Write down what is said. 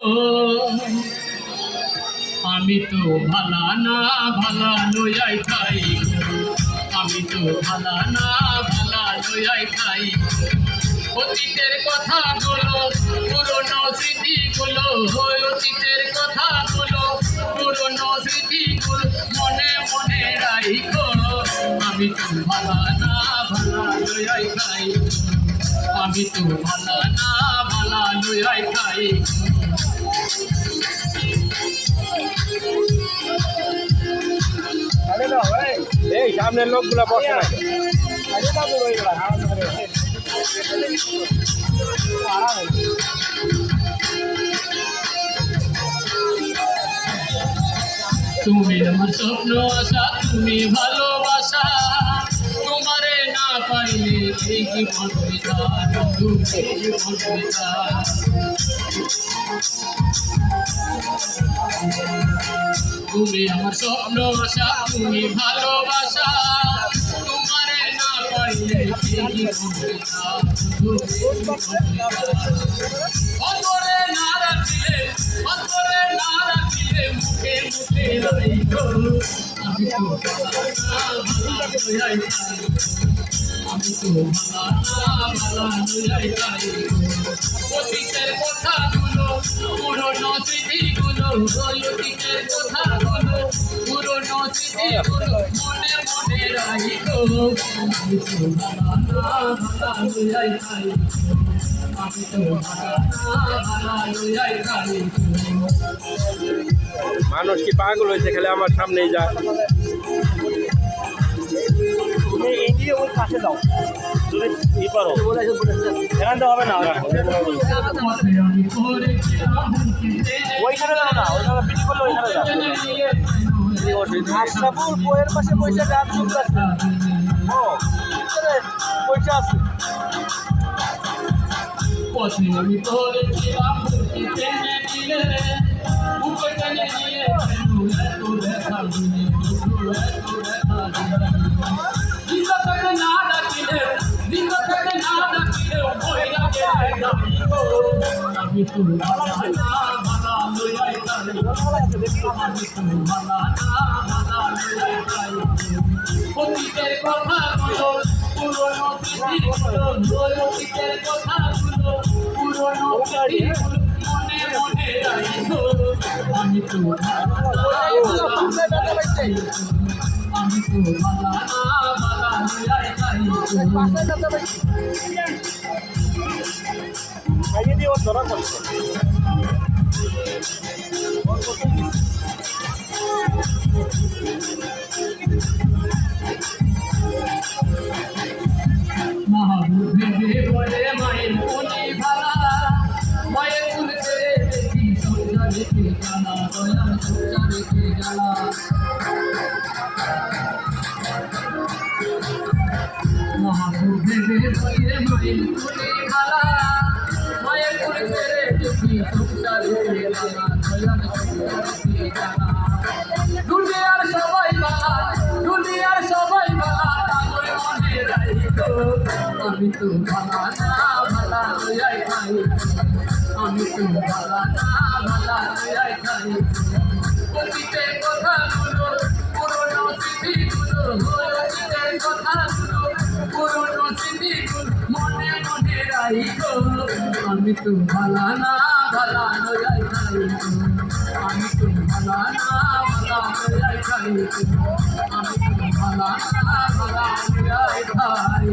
আমি তো ভালা না ভালা লইয়াই খাই, আমি তো ভালা না ভালা লইয়াই খাই। অতীতের কথাগুলো পুরনো স্মৃতিগুলো, অতীতের কথাগুলো পুরনো স্মৃতিগুলো মনে মনে রাখো। আমি তো ভালা না ভালা লইয়াই খাই, আমি তো ভালা না ভালা লইয়াই খাই। এই সামনের লোকগুলা বসে না, তুমি আমার স্বপ্ন আশা, তুমি ভালোবাসা, তোমারে না পাইলে এই জীবন বৃথা, বন্ধু এই জীবন বৃথা। তুমি আমার স্বপ্ন আশা, তুমি ভালোবাসা, তোমারে না পাইলে এই জীবন বৃথা, বন্ধু এই জীবন বৃথা। অন্তরে না রাখিলে, অন্তরে না রাখিলে মুখে মুখে রাখো। আমি তো ভালা না ভালা লইয়াই খাই, আমি তো ভালা না ভালা লইয়াই খাই। অতীতের কথাগুলো পুরনো স্মৃতিগুলো, অতীতের কথাগুলো পুরনো স্মৃতিগুলো মনে মনে রাখো। আমি তো ভালা না ভালা লইয়াই খাই, আমি তো ভালা না ভালা লইয়াই খাই। মানুষ কি পাগল হয়েছে খেলে আমার সামনেই যায়। ওই পাশে দাও, যদি ই পারো এখান থেকে হবে না, ওইখানে যাও না, ওইখানে বিক্রি করলে ওইখানে যাও। আশরাফুল বইয়ের পাশে পয়সা গান শুনতেছে, ও পয়সা আছে। পথে আমি পড়েছিলাম ভর্তি টেনে নিয়ে, বুকে টেনে নিয়ে এত দেখা দিলে, এত দেখা দিলে। দিন থেকে না ডাকিলে, দিন থেকে না ডাকিলে বই লাগে ডাকিও। আমি তো ভালা না ভালা লইয়াই খাই, আমি তো ভালা না ভালা লইয়াই খাই। অতীতের কথাগুলো পুরনো স্মৃতিগুলো, অতীতের কথাগুলো পুরনো স্মৃতিগুলো মনে মনে রাখো। আমি তো ভালা না ভালা লইয়াই খাই, আমি তো ভালা না ভালা লইয়াই খাই। খাইয়ে দিয়ে ওর ধরা করছে। ভেবে বলে মায়ের মনে ভালা, মায়ের ফুলতে দেখি সোজা রেখে জ্বালা, দয়াল সোজা রেখে জ্বালা। মহাবুব ভেবে বলে মায়ের মনে ভালা, মায়ের ফুলতে দেখি সোজা রেখে জ্বালা, দয়াল সোজা রেখে জ্বালা। দুনিয়ার সবাই ভালা, দুনিয়ার সবাই ভালা, তাদের মনে রাখো। আমি তো ভালা না ভালা লইয়াই খাই, আমি তো ভালা না ভালা লইয়াই খাই। অতীতের কথাগুলো পুরনো স্মৃতিগুলো, অতীতের কথাগুলো পুরনো স্মৃতিগুলো মনে মনে রাখো। আমি তো ভালা না ভালা লইয়াই খাই, আমি তো ভালা না ভালা লইয়াই খাই, আমি তো ভালা না ভালা লইয়াই খাই।